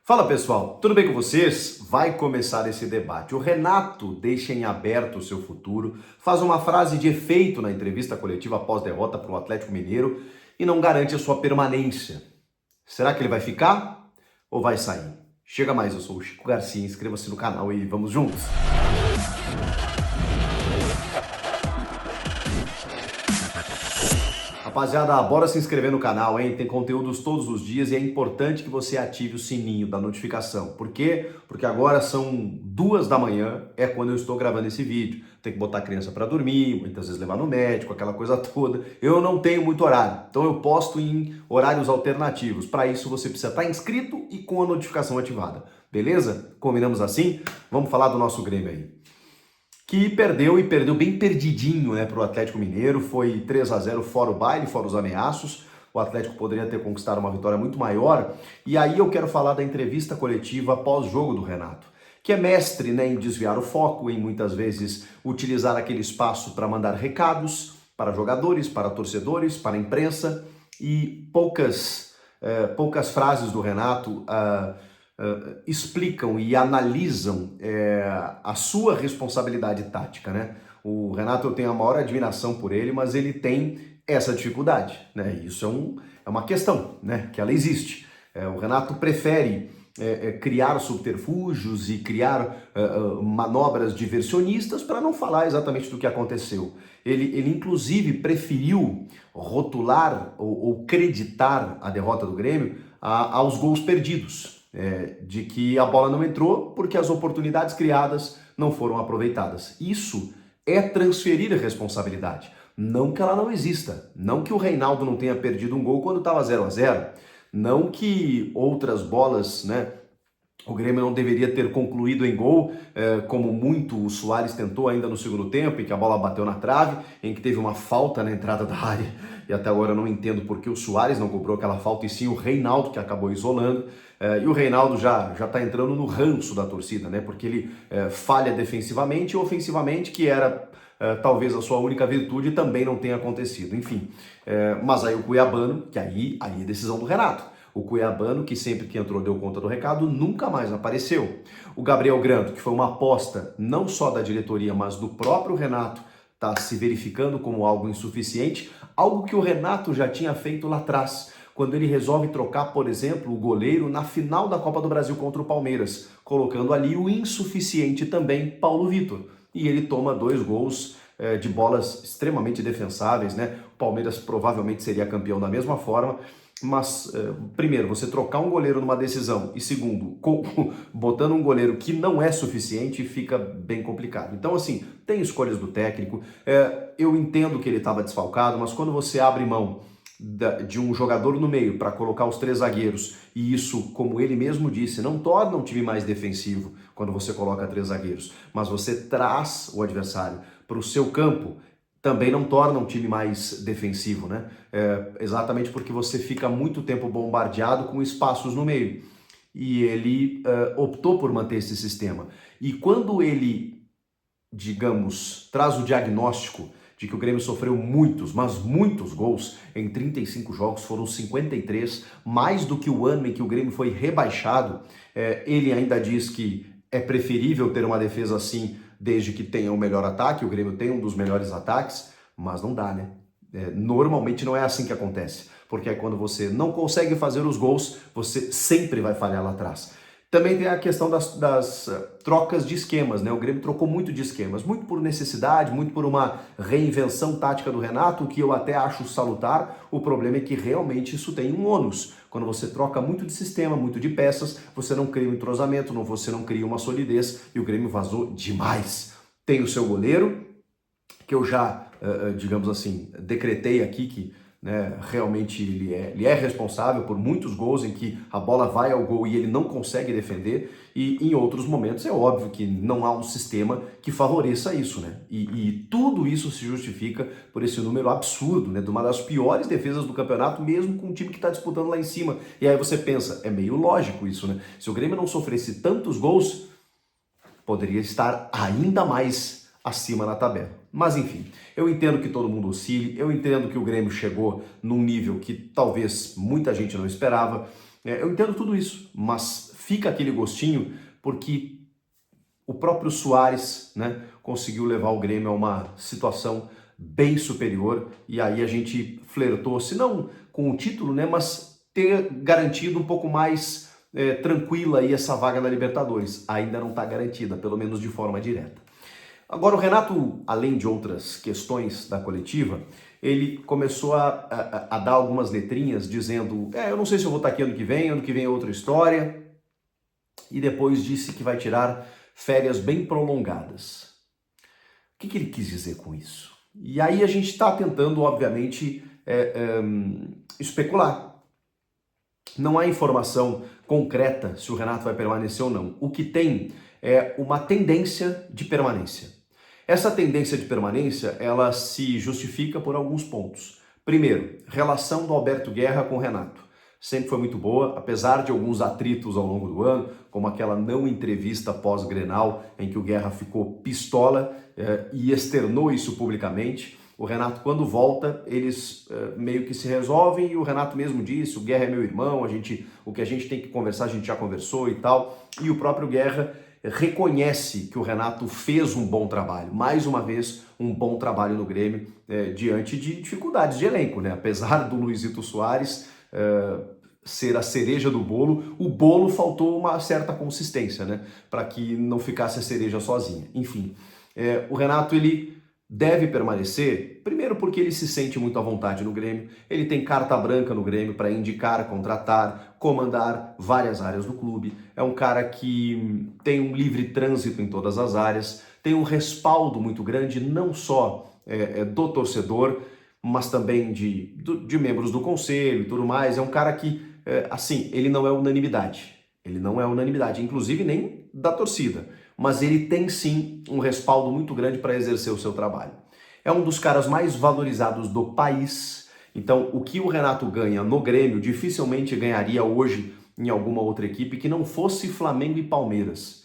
Fala pessoal, tudo bem com vocês? Vai começar esse debate. O Renato deixa em aberto o seu futuro, faz uma frase de efeito na entrevista coletiva após derrota para o Atlético Mineiro e não garante a sua permanência. Será que ele vai ficar ou vai sair? Chega mais, eu sou o Chico Garcia, inscreva-se no canal e vamos juntos! Rapaziada, bora se inscrever no canal, hein? Tem conteúdos todos os dias e é importante que você ative o sininho da notificação. Por quê? Porque agora são 2 da manhã, é quando eu estou gravando esse vídeo. Tem que botar a criança para dormir, muitas vezes levar no médico, aquela coisa toda. Eu não tenho muito horário, então eu posto em horários alternativos. Para isso você precisa estar inscrito e com a notificação ativada. Beleza? Combinamos assim? Vamos falar do nosso Grêmio aí. Que perdeu bem perdidinho, né, para o Atlético Mineiro, foi 3-0 fora o baile, fora os ameaços. O Atlético poderia ter conquistado uma vitória muito maior. E aí eu quero falar da entrevista coletiva pós-jogo do Renato, que é mestre, né, em desviar o foco, em muitas vezes utilizar aquele espaço para mandar recados para jogadores, para torcedores, para a imprensa, e poucas frases do Renato explicam e analisam a sua responsabilidade tática, né? O Renato, eu tenho a maior admiração por ele, mas ele tem essa dificuldade, né? Isso é uma questão, né? Que ela existe. O Renato prefere criar subterfúgios e criar manobras diversionistas para não falar exatamente do que aconteceu. Ele inclusive preferiu rotular ou creditar a derrota do Grêmio aos gols perdidos. De que a bola não entrou porque as oportunidades criadas não foram aproveitadas. Isso é transferir a responsabilidade. Não que ela não exista. Não que o Reinaldo não tenha perdido um gol quando estava 0-0. Não que outras bolas, né, o Grêmio não deveria ter concluído em gol, como muito o Suárez tentou ainda no segundo tempo, em que a bola bateu na trave, em que teve uma falta na entrada da área, e até agora eu não entendo por que o Suárez não cobrou aquela falta, e sim o Reinaldo, que acabou isolando. E o Reinaldo já está entrando no ranço da torcida, né? Porque ele falha defensivamente e ofensivamente, que era talvez a sua única virtude, também não tenha acontecido. Enfim, mas aí o Cuiabano, que aí é decisão do Renato. O Cuiabano, que sempre que entrou deu conta do recado, nunca mais apareceu. O Gabriel Grando, que foi uma aposta não só da diretoria, mas do próprio Renato, está se verificando como algo insuficiente, algo que o Renato já tinha feito lá atrás, quando ele resolve trocar, por exemplo, o goleiro na final da Copa do Brasil contra o Palmeiras, colocando ali o insuficiente também Paulo Vitor. E ele toma 2 gols de bolas extremamente defensáveis, né? O Palmeiras provavelmente seria campeão da mesma forma. Mas, primeiro, você trocar um goleiro numa decisão e segundo, botando um goleiro que não é suficiente, fica bem complicado. Então, assim, tem escolhas do técnico, eu entendo que ele estava desfalcado, mas quando você abre mão de um jogador no meio para colocar os 3 zagueiros, e isso, como ele mesmo disse, não torna um time mais defensivo quando você coloca 3 zagueiros, mas você traz o adversário para o seu campo, também não torna um time mais defensivo, né? Exatamente porque você fica muito tempo bombardeado com espaços no meio. E ele optou por manter esse sistema. E quando ele, digamos, traz o diagnóstico de que o Grêmio sofreu muitos, mas muitos gols, em 35 jogos foram 53, mais do que o ano em que o Grêmio foi rebaixado, ele ainda diz que é preferível ter uma defesa assim, desde que tenha o melhor ataque. O Grêmio tem um dos melhores ataques, mas não dá, né? Normalmente não é assim que acontece, porque quando você não consegue fazer os gols, você sempre vai falhar lá atrás. Também tem a questão das trocas de esquemas, né? O Grêmio trocou muito de esquemas, muito por necessidade, muito por uma reinvenção tática do Renato, o que eu até acho salutar. O problema é que realmente isso tem um ônus. Quando você troca muito de sistema, muito de peças, você não cria um entrosamento, você não cria uma solidez, e o Grêmio vazou demais. Tem o seu goleiro, que eu já, digamos assim, decretei aqui que, né, realmente ele é responsável por muitos gols em que a bola vai ao gol e ele não consegue defender, e em outros momentos é óbvio que não há um sistema que favoreça isso, né? E tudo isso se justifica por esse número absurdo, né, de uma das piores defesas do campeonato, mesmo com um time que está disputando lá em cima. E aí você pensa, é meio lógico isso, né? Se o Grêmio não sofresse tantos gols, poderia estar ainda mais acima na tabela. Mas enfim, eu entendo que todo mundo oscile, eu entendo que o Grêmio chegou num nível que talvez muita gente não esperava, eu entendo tudo isso, mas fica aquele gostinho porque o próprio Suárez, né, conseguiu levar o Grêmio a uma situação bem superior e aí a gente flertou, se não com o título, né, mas ter garantido um pouco mais tranquila aí essa vaga da Libertadores. Ainda não está garantida, pelo menos de forma direta. Agora o Renato, além de outras questões da coletiva, ele começou a dar algumas letrinhas dizendo, eu não sei se eu vou estar aqui ano que vem é outra história, e depois disse que vai tirar férias bem prolongadas. O que ele quis dizer com isso? E aí a gente está tentando, obviamente, especular. Não há informação concreta se o Renato vai permanecer ou não. O que tem é uma tendência de permanência. Essa tendência de permanência, ela se justifica por alguns pontos. Primeiro, relação do Alberto Guerra com o Renato. Sempre foi muito boa, apesar de alguns atritos ao longo do ano, como aquela não entrevista pós-Grenal, em que o Guerra ficou pistola e externou isso publicamente. O Renato, quando volta, eles meio que se resolvem e o Renato mesmo disse, o Guerra é meu irmão, o que a gente tem que conversar, a gente já conversou e tal. E o próprio Guerra reconhece que o Renato fez um bom trabalho, mais uma vez um bom trabalho no Grêmio, diante de dificuldades de elenco, né? Apesar do Luizito Soares ser a cereja do bolo, o bolo faltou uma certa consistência, né? Para que não ficasse a cereja sozinha. Enfim, o Renato, ele deve permanecer, primeiro porque ele se sente muito à vontade no Grêmio, ele tem carta branca no Grêmio para indicar, contratar, comandar várias áreas do clube, é um cara que tem um livre trânsito em todas as áreas, tem um respaldo muito grande, não só do torcedor, mas também de membros do conselho e tudo mais. É um cara que, assim, ele não é unanimidade, inclusive nem da torcida, mas ele tem sim um respaldo muito grande para exercer o seu trabalho. É um dos caras mais valorizados do país, então o que o Renato ganha no Grêmio dificilmente ganharia hoje em alguma outra equipe que não fosse Flamengo e Palmeiras.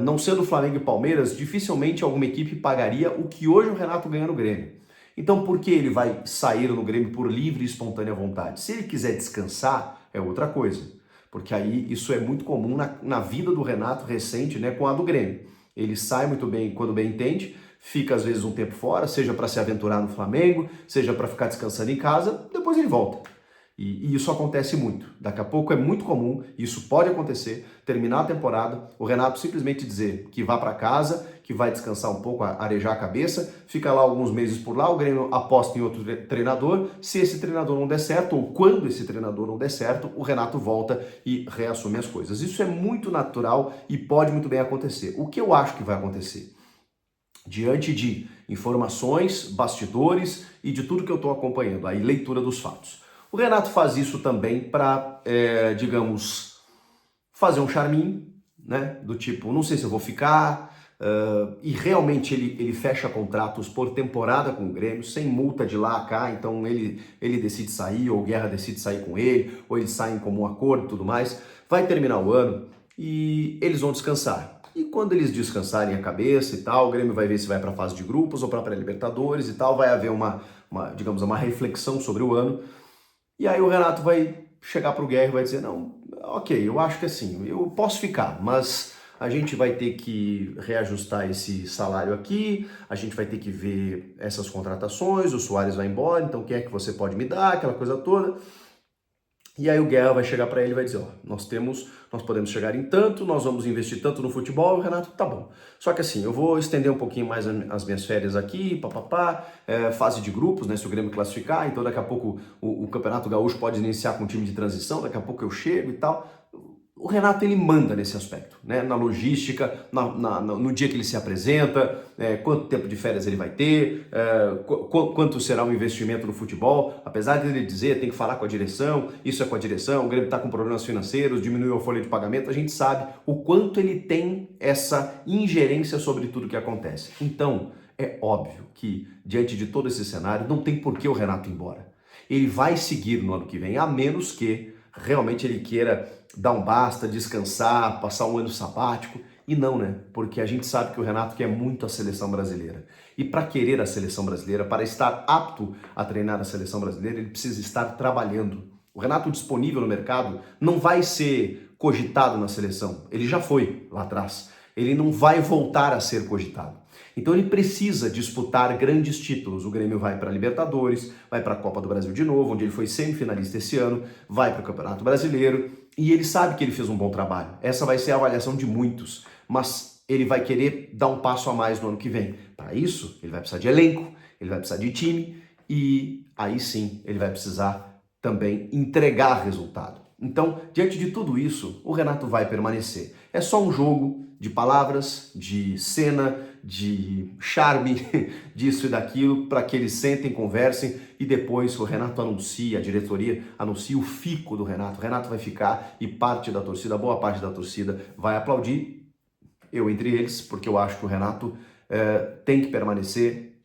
Não sendo Flamengo e Palmeiras, dificilmente alguma equipe pagaria o que hoje o Renato ganha no Grêmio. Então por que ele vai sair no Grêmio por livre e espontânea vontade? Se ele quiser descansar, é outra coisa. Porque aí isso é muito comum na vida do Renato recente, né, com a do Grêmio. Ele sai muito bem quando bem entende, fica às vezes um tempo fora, seja para se aventurar no Flamengo, seja para ficar descansando em casa, depois ele volta. E isso acontece muito. Daqui a pouco é muito comum, isso pode acontecer, terminar a temporada, o Renato simplesmente dizer que vá para casa, que vai descansar um pouco, arejar a cabeça, fica lá alguns meses por lá, o Grêmio aposta em outro treinador, se esse treinador não der certo, ou quando esse treinador não der certo, o Renato volta e reassume as coisas. Isso é muito natural e pode muito bem acontecer. O que eu acho que vai acontecer? Diante de informações, bastidores e de tudo que eu estou acompanhando, aí leitura dos fatos. O Renato faz isso também para, digamos, fazer um charminho, né? Do tipo, não sei se eu vou ficar, e realmente ele fecha contratos por temporada com o Grêmio, sem multa de lá a cá, então ele decide sair, ou o Guerra decide sair com ele, ou eles saem como um acordo e tudo mais. Vai terminar o ano e eles vão descansar. E quando eles descansarem a cabeça e tal, o Grêmio vai ver se vai para a fase de grupos ou para a pré-Libertadores e tal, vai haver digamos, uma reflexão sobre o ano. E aí o Renato vai chegar para o Guerra e vai dizer, não, ok, eu acho que assim, eu posso ficar, mas a gente vai ter que reajustar esse salário aqui, a gente vai ter que ver essas contratações, o Suárez vai embora, então o que é que você pode me dar, aquela coisa toda. E aí o Guerra vai chegar para ele e vai dizer, ó, nós podemos chegar em tanto, nós vamos investir tanto no futebol, e o Renato, tá bom. Só que assim, eu vou estender um pouquinho mais as minhas férias aqui, papapá, fase de grupos, né, se o Grêmio classificar, então daqui a pouco o Campeonato Gaúcho pode iniciar com um time de transição, daqui a pouco eu chego e tal. O Renato, ele manda nesse aspecto, né? Na logística, no dia que ele se apresenta, quanto tempo de férias ele vai ter, quanto será o investimento no futebol. Apesar de ele dizer, tem que falar com a direção, isso é com a direção, o Grêmio está com problemas financeiros, diminuiu a folha de pagamento, a gente sabe o quanto ele tem essa ingerência sobre tudo que acontece. Então, é óbvio que, diante de todo esse cenário, não tem por que o Renato ir embora. Ele vai seguir no ano que vem, a menos que realmente ele queira dar um basta, descansar, passar um ano sabático. E não, né? Porque a gente sabe que o Renato quer muito a seleção brasileira. E para querer a seleção brasileira, para estar apto a treinar a seleção brasileira, ele precisa estar trabalhando. O Renato disponível no mercado não vai ser cogitado na seleção. Ele já foi lá atrás. Ele não vai voltar a ser cogitado. Então ele precisa disputar grandes títulos. O Grêmio vai para a Libertadores, vai para a Copa do Brasil de novo, onde ele foi semifinalista esse ano, vai para o Campeonato Brasileiro, e ele sabe que ele fez um bom trabalho. Essa vai ser a avaliação de muitos, mas ele vai querer dar um passo a mais no ano que vem. Para isso, ele vai precisar de elenco, ele vai precisar de time, e aí sim ele vai precisar também entregar resultado. Então, diante de tudo isso, o Renato vai permanecer. É só um jogo de palavras, de cena, de charme, disso e daquilo, para que eles sentem, conversem e depois o Renato anuncia, a diretoria anuncia o fico do Renato. O Renato vai ficar e parte da torcida, boa parte da torcida vai aplaudir, eu entre eles, porque eu acho que o Renato tem que permanecer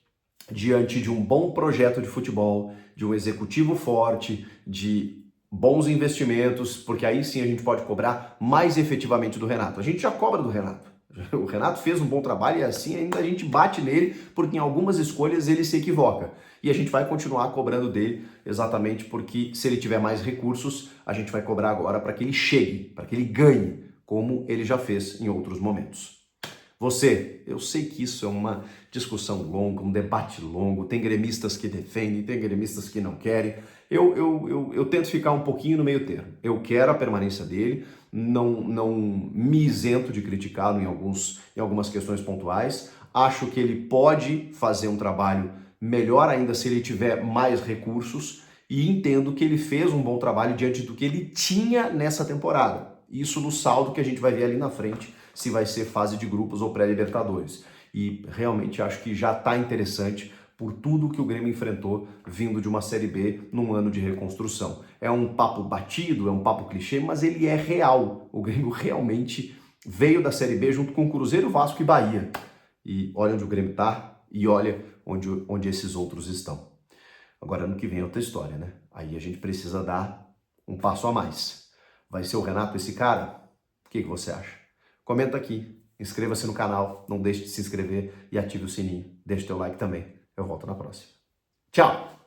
diante de um bom projeto de futebol, de um executivo forte, de bons investimentos, porque aí sim a gente pode cobrar mais efetivamente do Renato. A gente já cobra do Renato. O Renato fez um bom trabalho e assim ainda a gente bate nele, porque em algumas escolhas ele se equivoca. E a gente vai continuar cobrando dele exatamente porque se ele tiver mais recursos, a gente vai cobrar agora para que ele chegue, para que ele ganhe, como ele já fez em outros momentos. Você, eu sei que isso é uma discussão longa, um debate longo, tem gremistas que defendem, tem gremistas que não querem. Eu tento ficar um pouquinho no meio termo. Eu quero a permanência dele, não me isento de criticá-lo em algumas questões pontuais. Acho que ele pode fazer um trabalho melhor ainda se ele tiver mais recursos e entendo que ele fez um bom trabalho diante do que ele tinha nessa temporada. Isso no saldo que a gente vai ver ali na frente, se vai ser fase de grupos ou pré-Libertadores. E realmente acho que já está interessante por tudo que o Grêmio enfrentou vindo de uma Série B num ano de reconstrução. É um papo batido, é um papo clichê, mas ele é real. O Grêmio realmente veio da Série B junto com Cruzeiro, Vasco e Bahia. E olha onde o Grêmio está e olha onde esses outros estão. Agora, ano que vem é outra história, né? Aí a gente precisa dar um passo a mais. Vai ser o Renato esse cara? O que você acha? Comenta aqui, inscreva-se no canal, não deixe de se inscrever e ative o sininho. Deixe teu like também. Eu volto na próxima. Tchau!